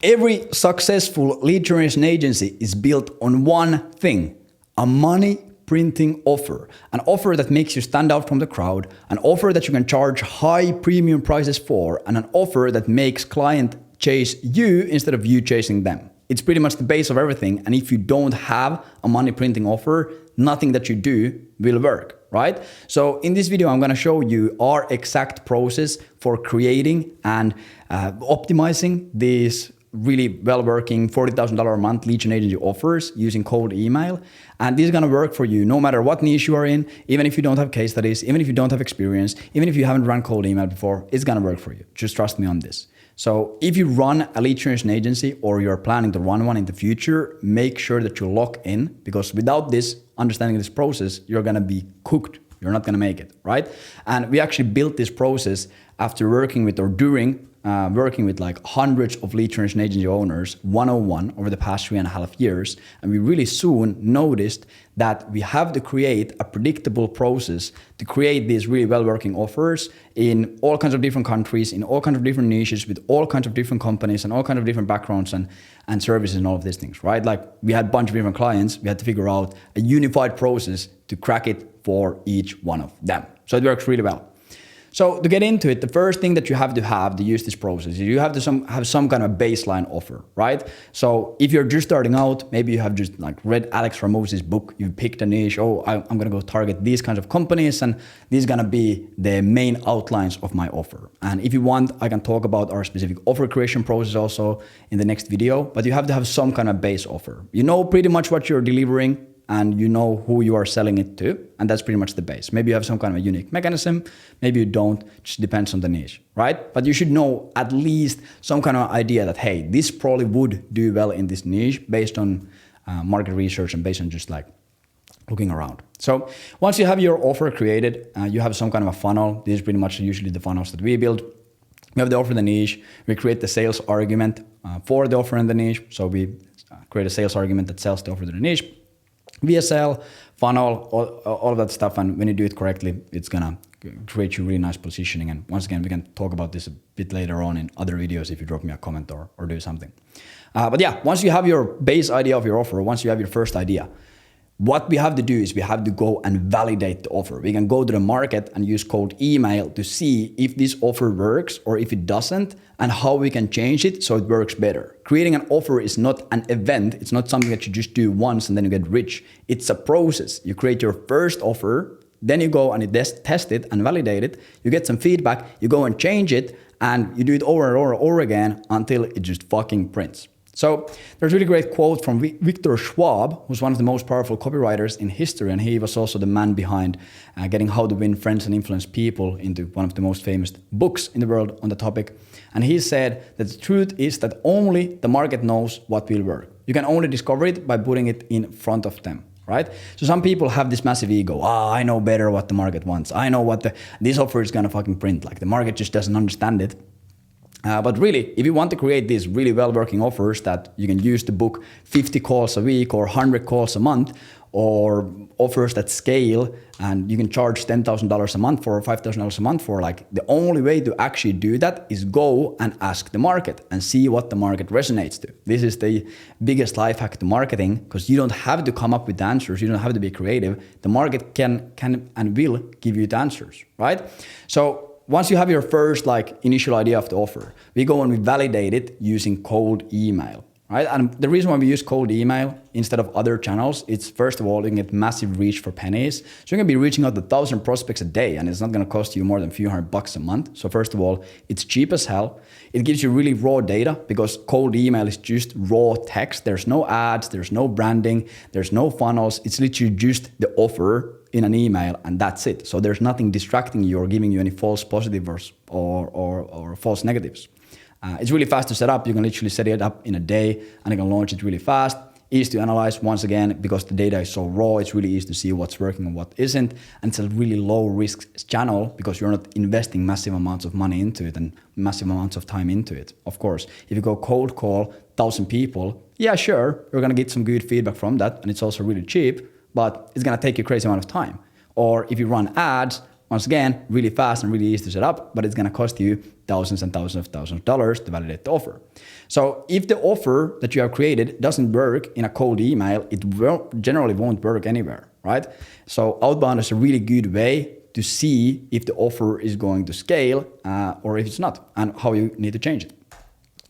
Every successful lead generation agency is built on one thing: a money printing offer. An offer that makes you stand out from the crowd, an offer that you can charge high premium prices for, and an offer that makes client chase you instead of you chasing them. It's pretty much the base of everything. And if you don't have a money printing offer, nothing that you do will work, right? So in this video, I'm gonna show you our exact process for creating and optimizing these really well-working $40,000 a month lead gen agency offers using cold email. And this is gonna work for you no matter what niche you are in, even if you don't have case studies, even if you don't have experience, even if you haven't run cold email before, it's gonna work for you. Just trust me on this. So if you run a lead generation agency or you're planning to run one in the future, make sure that you lock in, because without this, understanding this process, you're gonna be cooked. You're not gonna make it, right? And we actually built this process after working with, or during working with like hundreds of lead generation agency owners one-on-one over the past 3.5 years. And we really soon noticed that we have to create a predictable process to create these really well-working offers in all kinds of different countries, in all kinds of different niches, with all kinds of different companies and all kinds of different backgrounds and services and all of these things, right? Like we had a bunch of different clients. We had to figure out a unified process to crack it for each one of them. So it works really well. So to get into it, the first thing that you have to use this process is you have to have some kind of baseline offer, right? So if you're just starting out, maybe you have just like read Alex Ramos's book, you picked a niche, I'm gonna go target these kinds of companies, and these are gonna be the main outlines of my offer. And if you want, I can talk about our specific offer creation process also in the next video, but you have to have some kind of base offer. You know pretty much what you're delivering, and you know who you are selling it to, and that's pretty much the base. Maybe you have some kind of a unique mechanism, maybe you don't, just depends on the niche, right? But you should know at least some kind of idea that, hey, this probably would do well in this niche based on market research and based on just like looking around. So once you have your offer created, you have some kind of a funnel. This is pretty much usually the funnels that we build. We have the offer in the niche, we create the sales argument for the offer in the niche. So we create a sales argument that sells the offer to the niche. VSL, funnel, all of that stuff. And when you do it correctly, it's gonna create you really nice positioning. And once again, we can talk about this a bit later on in other videos if you drop me a comment or do something. But yeah, once you have your base idea of your offer, once you have your first idea, what we have to do is we have to go and validate the offer. We can go to the market and use cold email to see if this offer works or if it doesn't, and how we can change it so it works better. Creating an offer is not an event. It's not something that you just do once and then you get rich. It's a process. You create your first offer, then you go and you test it and validate it. You get some feedback, you go and change it, and you do it over and over again until it just fucking prints. So there's a really great quote from Victor Schwab, who's one of the most powerful copywriters in history, and he was also the man behind getting How to Win Friends and Influence People into one of the most famous books in the world on the topic. And he said that the truth is that only the market knows what will work. You can only discover it by putting it in front of them, right? So some people have this massive ego. I know better what the market wants. I know what this offer is gonna fucking print. Like the market just doesn't understand it. But really, if you want to create these really well-working offers that you can use to book 50 calls a week or 100 calls a month, or offers that scale and you can charge $10,000 a month for or $5,000 a month for, like the only way to actually do that is go and ask the market and see what the market resonates to. This is the biggest life hack to marketing, because you don't have to come up with the answers. You don't have to be creative. The market can and will give you the answers, right? So once you have your first like initial idea of the offer, we go and we validate it using cold email, right? And the reason why we use cold email instead of other channels, it's first of all, you can get massive reach for pennies. So you're gonna be reaching out to 1,000 prospects a day, and it's not gonna cost you more than a few $100 a month. So first of all, it's cheap as hell. It gives you really raw data, because cold email is just raw text. There's no ads, there's no branding, there's no funnels. It's literally just the offer in an email, and that's it. So there's nothing distracting you or giving you any false positives or false negatives. It's really fast to set up. You can literally set it up in a day and you can launch it really fast. Easy to analyze, once again, because the data is so raw, it's really easy to see what's working and what isn't. And it's a really low risk channel because you're not investing massive amounts of money into it and massive amounts of time into it. Of course, if you go cold call 1,000 people, yeah, sure, you're gonna get some good feedback from that, and it's also really cheap, but it's gonna take you a crazy amount of time. Or if you run ads, Once again, really fast and really easy to set up, but it's going to cost you thousands and thousands of dollars to validate the offer. So if the offer that you have created doesn't work in a cold email, it generally won't work anywhere, right? So outbound is a really good way to see if the offer is going to scale or if it's not, and how you need to change it.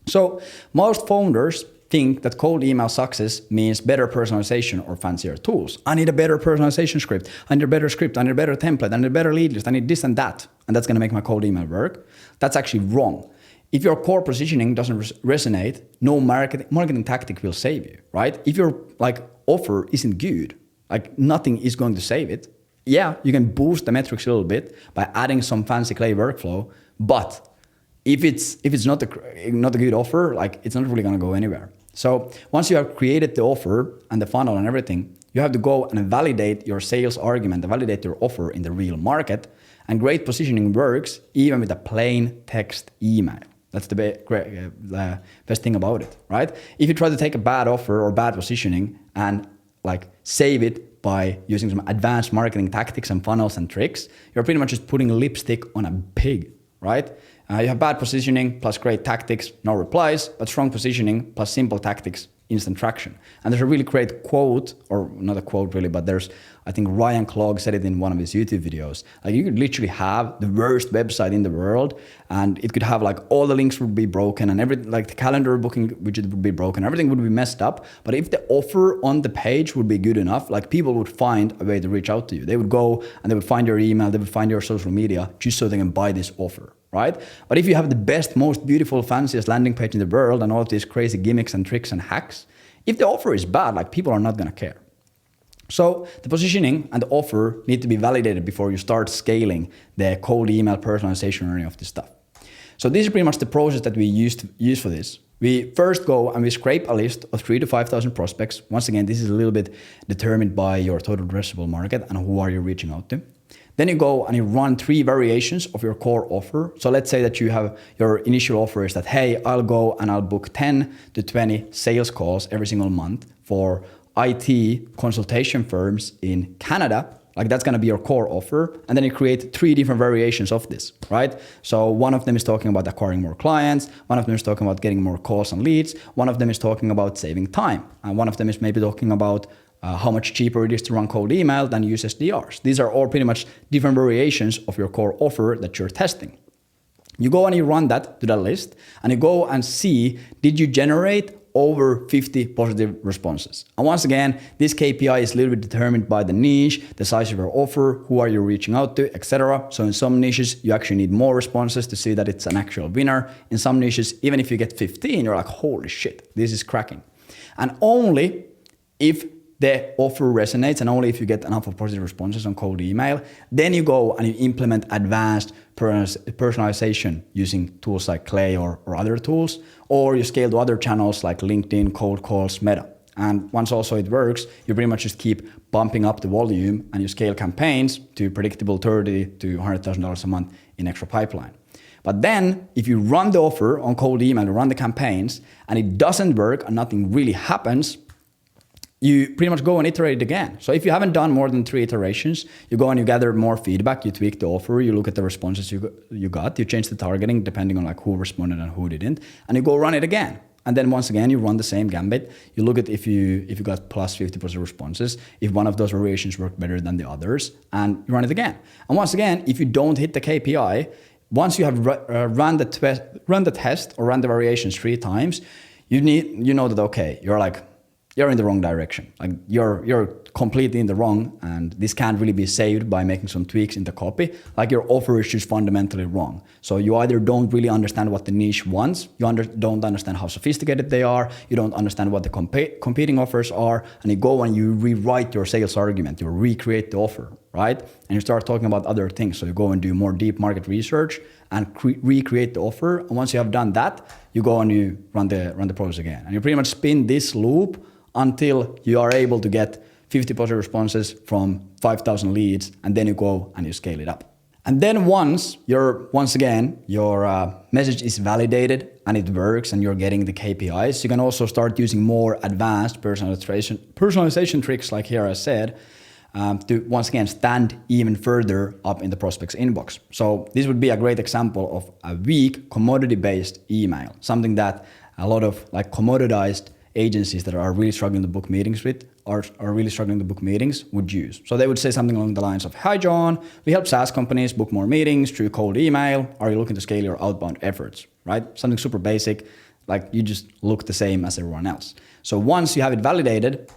So most founders think that cold email success means better personalization or fancier tools. I need a better personalization script. I need a better script. I need a better template. I need a better lead list. I need this and that. And that's going to make my cold email work. That's actually wrong. If your core positioning doesn't resonate, no marketing tactic will save you, right? If your offer isn't good, nothing is going to save it. Yeah, you can boost the metrics a little bit by adding some fancy clay workflow, but if it's not a good offer, it's not really going to go anywhere. So once you have created the offer and the funnel and everything, you have to go and validate your sales argument, validate your offer in the real market. And great positioning works even with a plain text email. That's the best thing about it, right? If you try to take a bad offer or bad positioning and save it by using some advanced marketing tactics and funnels and tricks, you're pretty much just putting lipstick on a pig, right? You have bad positioning plus great tactics, no replies, but strong positioning plus simple tactics, instant traction. And there's a really great quote, or not a quote really, but I think Ryan Klog said it in one of his YouTube videos. You could literally have the worst website in the world, and it could have all the links would be broken, and the calendar booking widget would be broken, everything would be messed up. But if the offer on the page would be good enough, people would find a way to reach out to you. They would go and they would find your email, they would find your social media just so they can buy this offer. Right? But if you have the best, most beautiful, fanciest landing page in the world and all of these crazy gimmicks and tricks and hacks, if the offer is bad, people are not going to care. So the positioning and the offer need to be validated before you start scaling the cold email personalization or any of this stuff. So this is pretty much the process that we use for this. We first go and we scrape a list of 3,000 to 5,000 prospects. Once again, this is a little bit determined by your total addressable market and who are you reaching out to. Then you go and you run 3 variations of your core offer. So let's say that you have your initial offer is that, hey, I'll go and I'll book 10 to 20 sales calls every single month for IT consultation firms in Canada. That's going to be your core offer. And then you create 3 different variations of this, right? So one of them is talking about acquiring more clients. One of them is talking about getting more calls and leads. One of them is talking about saving time. And one of them is maybe talking about how much cheaper it is to run cold email than use SDRs. These are all pretty much different variations of your core offer that you're testing. You go and you run that to that list, and you go and see, did you generate over 50 positive responses? And once again, this KPI is a little bit determined by the niche, the size of your offer, who are you reaching out to, etc. So in some niches, you actually need more responses to see that it's an actual winner. In some niches, even if you get 15, you're like, holy shit, this is cracking. And only if the offer resonates and only if you get enough of positive responses on cold email, then you go and you implement advanced personalization using tools like Clay or other tools, or you scale to other channels like LinkedIn, cold calls, Meta. And once also it works, you pretty much just keep bumping up the volume and you scale campaigns to predictable $30,000 to $100,000 a month in extra pipeline. But then if you run the offer on cold email, you run the campaigns, and it doesn't work and nothing really happens, you pretty much go and iterate it again. So if you haven't done more than 3 iterations, you go and you gather more feedback, you tweak the offer, you look at the responses you got, you change the targeting depending on who responded and who didn't, and you go run it again. And then once again, you run the same gambit. You look at if you got plus 50% responses, if one of those variations worked better than the others, and you run it again. And once again, if you don't hit the KPI, once you have run the test or run the variations 3 times, you know that, okay, you're in the wrong direction. You're completely in the wrong, and this can't really be saved by making some tweaks in the copy. Your offer is just fundamentally wrong. So you either don't really understand what the niche wants, you don't understand how sophisticated they are, you don't understand what the competing offers are, and you go and you rewrite your sales argument, you recreate the offer, right? And you start talking about other things. So you go and do more deep market research and recreate the offer. And once you have done that, you go and you run the process again. And you pretty much spin this loop until you are able to get 50 positive responses from 5,000 leads, and then you go and you scale it up. And then once your message is validated and it works and you're getting the KPIs, you can also start using more advanced personalization tricks, like here I said, to once again stand even further up in the prospect's inbox. So this would be a great example of a weak commodity-based email, something that a lot of like commoditized agencies that are really struggling to book meetings with are really struggling to book meetings would use. So they would say something along the lines of, "Hi John, we help SaaS companies book more meetings through cold email. Are you looking to scale your outbound efforts?" Right? Something super basic, like you just look the same as everyone else. So once you have it validated,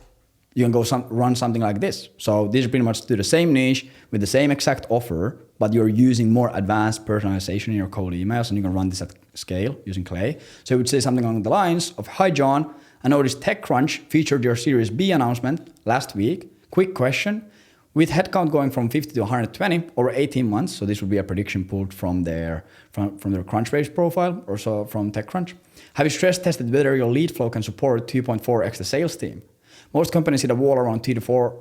you can go run something like this. So these are pretty much to the same niche with the same exact offer, but you're using more advanced personalization in your cold emails, and you can run this at scale using Clay. So it would say something along the lines of, "Hi John, I noticed TechCrunch featured your Series B announcement last week. Quick question. With headcount going from 50 to 120 over 18 months," so this would be a prediction pulled from their Crunchbase profile, or so from TechCrunch. "Have you stress tested whether your lead flow can support 2.4x the sales team? Most companies hit a wall around 2 to 4,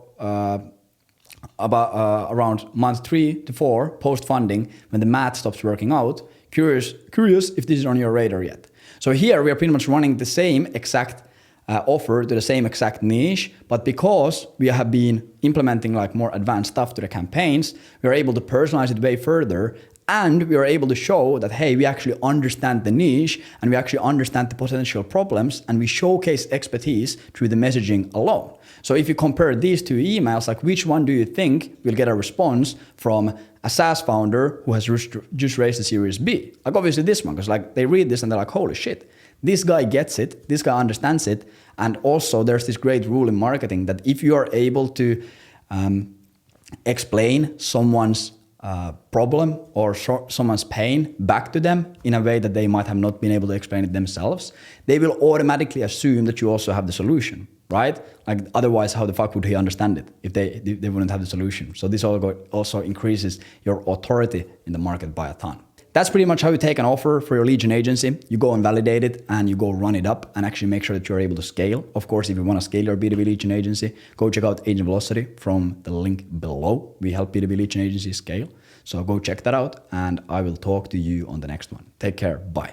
around month 3 to 4 post-funding when the math stops working out. Curious if this is on your radar yet." So here we are pretty much running the same exact offer to the same exact niche, but because we have been implementing like more advanced stuff to the campaigns, we are able to personalize it way further, and we are able to show that, hey, we actually understand the niche and we actually understand the potential problems, and we showcase expertise through the messaging alone. So if you compare these two emails, like which one do you think will get a response from a SaaS founder who has just raised a Series B? Like obviously this one, because like they read this and they're like, holy shit, this guy gets it, this guy understands it. And also there's this great rule in marketing that if you are able to explain someone's problem or someone's pain back to them in a way that they might have not been able to explain it themselves, they will automatically assume that you also have the solution, right? Like otherwise, how the fuck would he understand it if they wouldn't have the solution? So this also increases your authority in the market by a ton. That's pretty much how you take an offer for your lead gen agency. You go and validate it, and you go run it up and actually make sure that you're able to scale. Of course, if you want to scale your B2B lead gen agency, go check out Agent Velocity from the link below. We help B2B lead gen agencies scale. So go check that out, and I will talk to you on the next one. Take care. Bye.